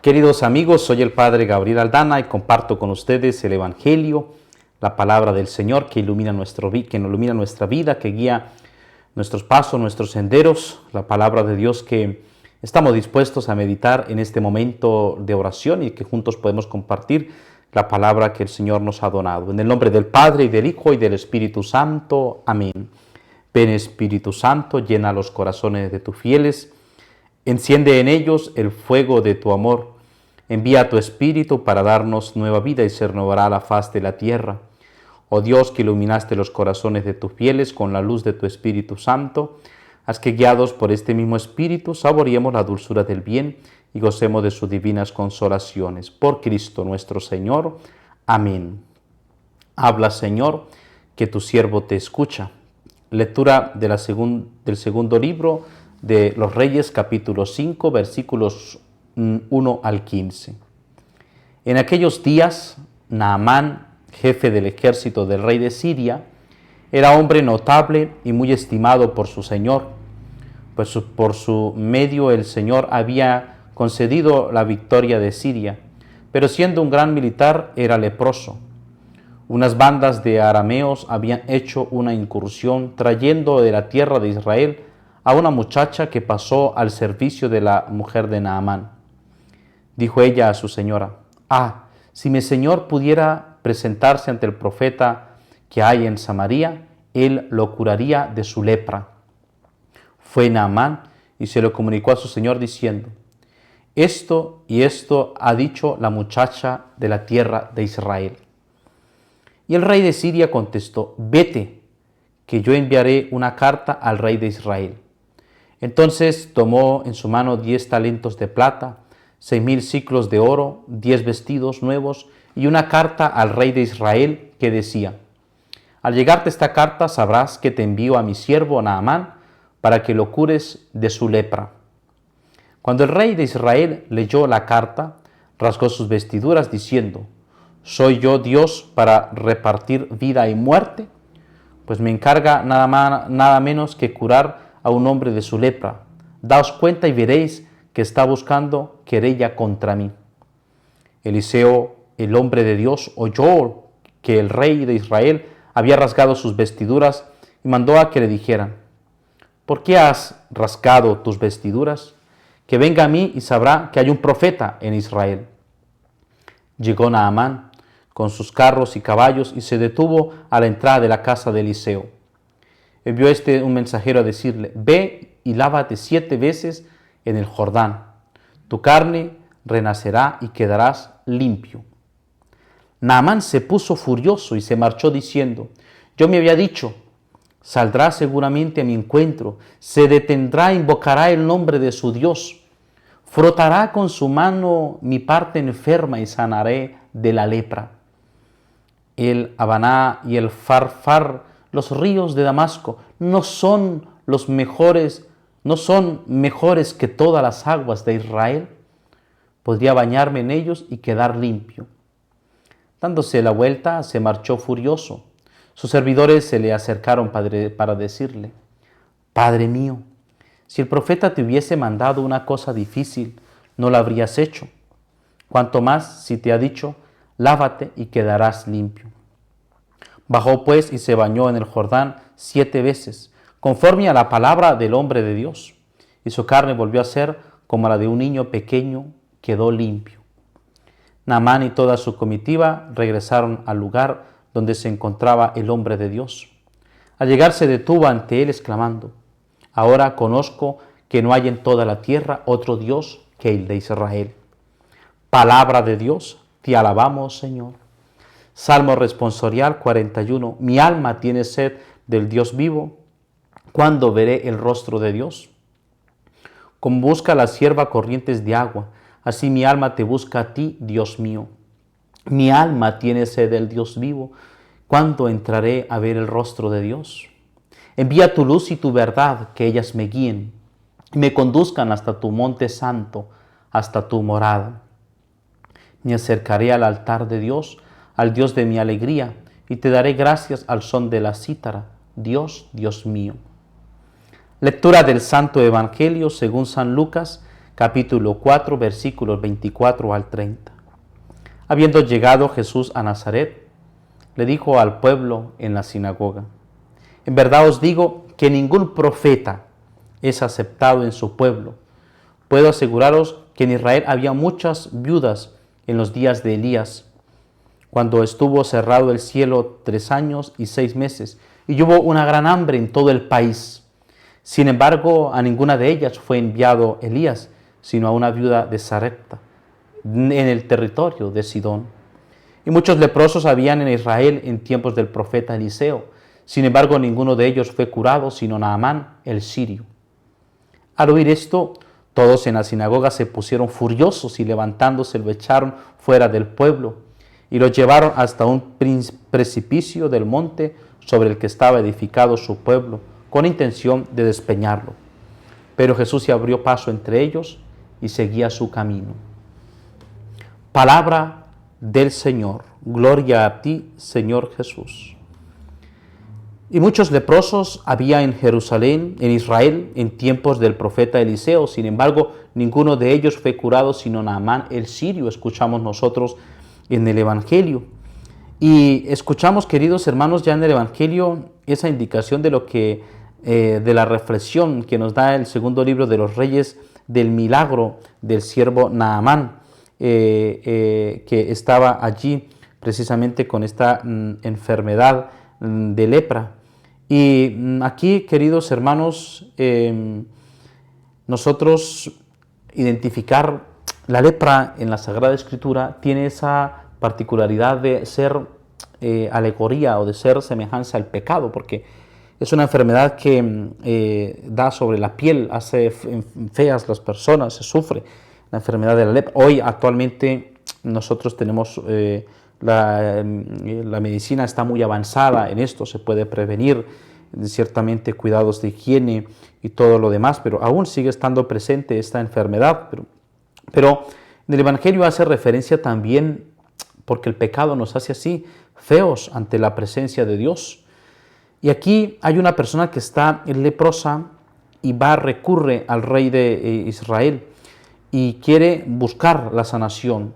Queridos amigos, soy el Padre Gabriel Aldana y comparto con ustedes el Evangelio, la palabra del Señor que ilumina nuestra vida, que guía nuestros pasos, nuestros senderos, la palabra de Dios que estamos dispuestos a meditar en este momento de oración y que juntos podemos compartir la palabra que el Señor nos ha donado. En el nombre del Padre, y del Hijo, y del Espíritu Santo. Amén. Ven, Espíritu Santo, llena los corazones de tus fieles, enciende en ellos el fuego de tu amor. Envía tu Espíritu para darnos nueva vida y se renovará la faz de la tierra. Oh Dios, que iluminaste los corazones de tus fieles con la luz de tu Espíritu Santo, haz que guiados por este mismo Espíritu saboreemos la dulzura del bien y gocemos de sus divinas consolaciones. Por Cristo nuestro Señor. Amén. Habla, Señor, que tu siervo te escucha. Lectura del segundo libro de los Reyes, capítulo 5, versículos 1 al 15. En aquellos días, Naamán, jefe del ejército del rey de Siria, era hombre notable y muy estimado por su señor, pues por su medio el Señor había concedido la victoria de Siria, pero siendo un gran militar era leproso. Unas bandas de arameos habían hecho una incursión trayendo de la tierra de Israel a una muchacha que pasó al servicio de la mujer de Naamán. Dijo ella a su señora: si mi señor pudiera presentarse ante el profeta que hay en Samaria, él lo curaría de su lepra. Fue Naamán y se lo comunicó a su señor diciendo: esto y esto ha dicho la muchacha de la tierra de Israel. Y el rey de Siria contestó: vete, que yo enviaré una carta al rey de Israel. Entonces tomó en su mano 10 talentos de plata, 6,000 siclos de oro, 10 vestidos nuevos y una carta al rey de Israel que decía: al llegarte esta carta sabrás que te envío a mi siervo Naamán para que lo cures de su lepra. Cuando el rey de Israel leyó la carta, rasgó sus vestiduras diciendo: ¿soy yo Dios para repartir vida y muerte? Pues me encarga nada menos que curar a un hombre de su lepra. Daos cuenta y veréis que está buscando querella contra mí. Eliseo, el hombre de Dios, oyó que el rey de Israel había rasgado sus vestiduras y mandó a que le dijeran: ¿por qué has rasgado tus vestiduras? Que venga a mí y sabrá que hay un profeta en Israel. Llegó Naamán con sus carros y caballos y se detuvo a la entrada de la casa de Eliseo. Envió un mensajero a decirle: ve y lávate 7 veces en el Jordán. Tu carne renacerá y quedarás limpio. Naamán se puso furioso y se marchó diciendo: yo me había dicho, saldrá seguramente a mi encuentro, se detendrá e invocará el nombre de su Dios, frotará con su mano mi parte enferma y sanaré de la lepra. El Habaná y el Farfar, los ríos de Damasco, no son mejores que todas las aguas de Israel. Podría bañarme en ellos y quedar limpio. Dándose la vuelta, se marchó furioso. Sus servidores se le acercaron para decirle: Padre mío, si el profeta te hubiese mandado una cosa difícil, no la habrías hecho. Cuanto más si te ha dicho: lávate y quedarás limpio. Bajó pues y se bañó en el Jordán 7 veces, conforme a la palabra del hombre de Dios, y su carne volvió a ser como la de un niño pequeño, quedó limpio. Naamán y toda su comitiva regresaron al lugar donde se encontraba el hombre de Dios. Al llegar se detuvo ante él exclamando: ahora conozco que no hay en toda la tierra otro Dios que el de Israel. Palabra de Dios, te alabamos, Señor. Salmo responsorial 41. Mi alma tiene sed del Dios vivo. ¿Cuándo veré el rostro de Dios? Como busca la sierva corrientes de agua, así mi alma te busca a ti, Dios mío. Mi alma tiene sed del Dios vivo. ¿Cuándo entraré a ver el rostro de Dios? Envía tu luz y tu verdad, que ellas me guíen y me conduzcan hasta tu monte santo, hasta tu morada. Me acercaré al altar de Dios, al Dios de mi alegría, y te daré gracias al son de la cítara, Dios mío. Lectura del Santo Evangelio según San Lucas, capítulo 4, versículos 24 al 30. Habiendo llegado Jesús a Nazaret, le dijo al pueblo en la sinagoga: en verdad os digo que ningún profeta es aceptado en su pueblo. Puedo aseguraros que en Israel había muchas viudas en los días de Elías, cuando estuvo cerrado el cielo 3 años y 6 meses, y hubo una gran hambre en todo el país. Sin embargo, a ninguna de ellas fue enviado Elías, sino a una viuda de Sarepta, en el territorio de Sidón. Y muchos leprosos habían en Israel en tiempos del profeta Eliseo. Sin embargo, ninguno de ellos fue curado, sino Naamán el sirio. Al oír esto, todos en la sinagoga se pusieron furiosos y levantándose lo echaron fuera del pueblo y lo llevaron hasta un precipicio del monte sobre el que estaba edificado su pueblo, con intención de despeñarlo. Pero Jesús se abrió paso entre ellos y seguía su camino. Palabra del Señor. Gloria a ti, Señor Jesús. Y muchos leprosos había en Jerusalén, en Israel, en tiempos del profeta Eliseo. Sin embargo, ninguno de ellos fue curado, sino Naamán el sirio, escuchamos nosotros en el Evangelio. Y escuchamos, queridos hermanos, ya en el Evangelio esa indicación de lo que, de la reflexión que nos da el segundo libro de los Reyes, del milagro del siervo Naamán, que estaba allí precisamente con esta enfermedad de lepra. Y aquí, queridos hermanos, nosotros identificar la lepra en la Sagrada Escritura tiene esa particularidad de ser alegoría o de ser semejanza al pecado, porque es una enfermedad que da sobre la piel, hace feas las personas, se sufre la enfermedad de la lepra. Hoy actualmente nosotros tenemos la medicina está muy avanzada en esto, se puede prevenir, ciertamente cuidados de higiene y todo lo demás, pero aún sigue estando presente esta enfermedad. Pero en el Evangelio hace referencia también, porque el pecado nos hace así, feos ante la presencia de Dios. Y aquí hay una persona que está leprosa y recurre al rey de Israel y quiere buscar la sanación.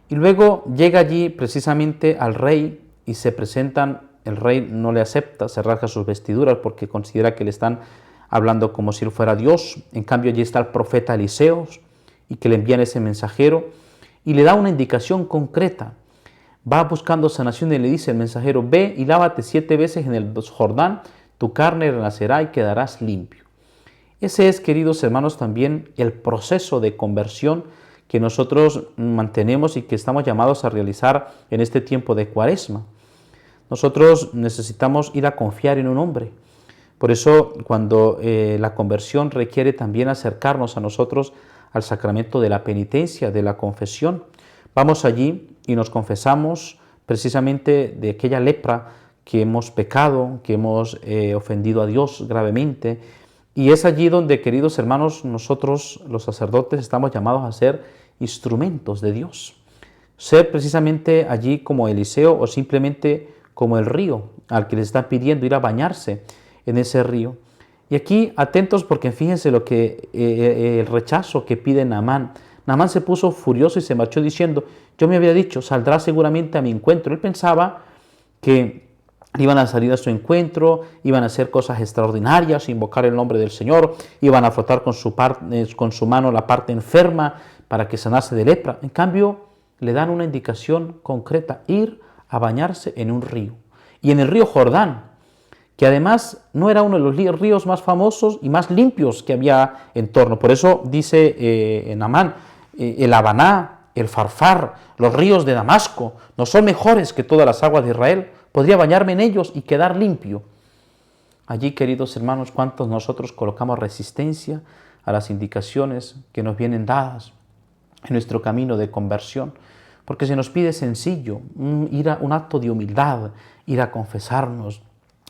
Y luego llega allí precisamente al rey y se presentan, el rey no le acepta, se rasga sus vestiduras porque considera que le están hablando como si él fuera Dios. En cambio allí está el profeta Eliseo y que le envían ese mensajero y le da una indicación concreta. Va buscando sanación y le dice el mensajero: ve y lávate 7 veces en el Jordán, tu carne renacerá y quedarás limpio. Ese es, queridos hermanos, también el proceso de conversión que nosotros mantenemos y que estamos llamados a realizar en este tiempo de Cuaresma. Nosotros necesitamos ir a confiar en un hombre. Por eso, cuando la conversión requiere también acercarnos a nosotros al sacramento de la penitencia, de la confesión, vamos allí y nos confesamos precisamente de aquella lepra que hemos pecado, que hemos ofendido a Dios gravemente. Y es allí donde, queridos hermanos, nosotros los sacerdotes estamos llamados a ser instrumentos de Dios. Ser precisamente allí como Eliseo o simplemente como el río al que les está pidiendo ir a bañarse en ese río. Y aquí atentos porque fíjense lo que el rechazo que pide Naamán. Naamán se puso furioso y se marchó diciendo: yo me había dicho, saldrá seguramente a mi encuentro. Él pensaba que iban a salir a su encuentro, iban a hacer cosas extraordinarias, invocar el nombre del Señor, iban a frotar con su mano la parte enferma para que sanase de lepra. En cambio, le dan una indicación concreta: ir a bañarse en un río. Y en el río Jordán, que además no era uno de los ríos más famosos y más limpios que había en torno. Por eso dice Naamán, el Habaná, el Farfar, los ríos de Damasco, no son mejores que todas las aguas de Israel. Podría bañarme en ellos y quedar limpio. Allí, queridos hermanos, ¿cuántos nosotros colocamos resistencia a las indicaciones que nos vienen dadas en nuestro camino de conversión? Porque se nos pide sencillo, un acto de humildad, ir a confesarnos,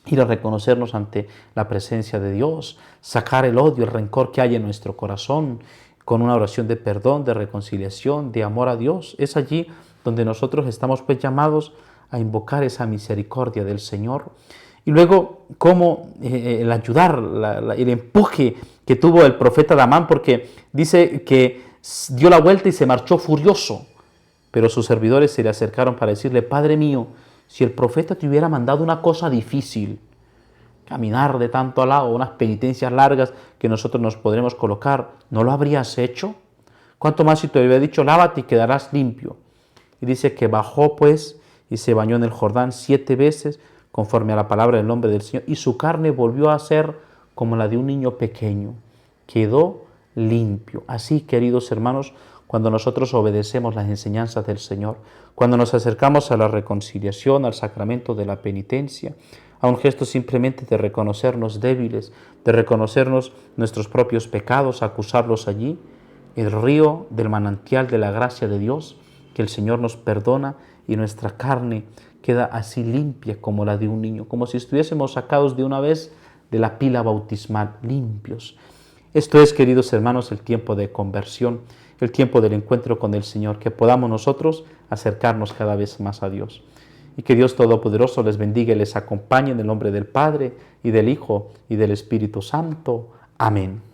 ir a reconocernos ante la presencia de Dios, sacar el odio, el rencor que hay en nuestro corazón, con una oración de perdón, de reconciliación, de amor a Dios. Es allí donde nosotros estamos pues llamados a invocar esa misericordia del Señor. Y luego, cómo el ayudar, el empuje que tuvo el profeta Naamán, porque dice que dio la vuelta y se marchó furioso. Pero sus servidores se le acercaron para decirle: Padre mío, si el profeta te hubiera mandado una cosa difícil, caminar de tanto a lado, unas penitencias largas que nosotros nos podremos colocar, ¿no lo habrías hecho? ¿Cuánto más si te hubiera dicho: lávate y quedarás limpio? Y dice que bajó pues y se bañó en el Jordán 7 veces, conforme a la palabra del nombre del Señor, y su carne volvió a ser como la de un niño pequeño. Quedó limpio. Así, queridos hermanos, cuando nosotros obedecemos las enseñanzas del Señor, cuando nos acercamos a la reconciliación, al sacramento de la penitencia, a un gesto simplemente de reconocernos débiles, de reconocernos nuestros propios pecados, acusarlos allí, el río del manantial de la gracia de Dios, que el Señor nos perdona y nuestra carne queda así limpia como la de un niño, como si estuviésemos sacados de una vez de la pila bautismal, limpios. Esto es, queridos hermanos, el tiempo de conversión, el tiempo del encuentro con el Señor, que podamos nosotros acercarnos cada vez más a Dios. Y que Dios Todopoderoso les bendiga y les acompañe en el nombre del Padre, y del Hijo, y del Espíritu Santo. Amén.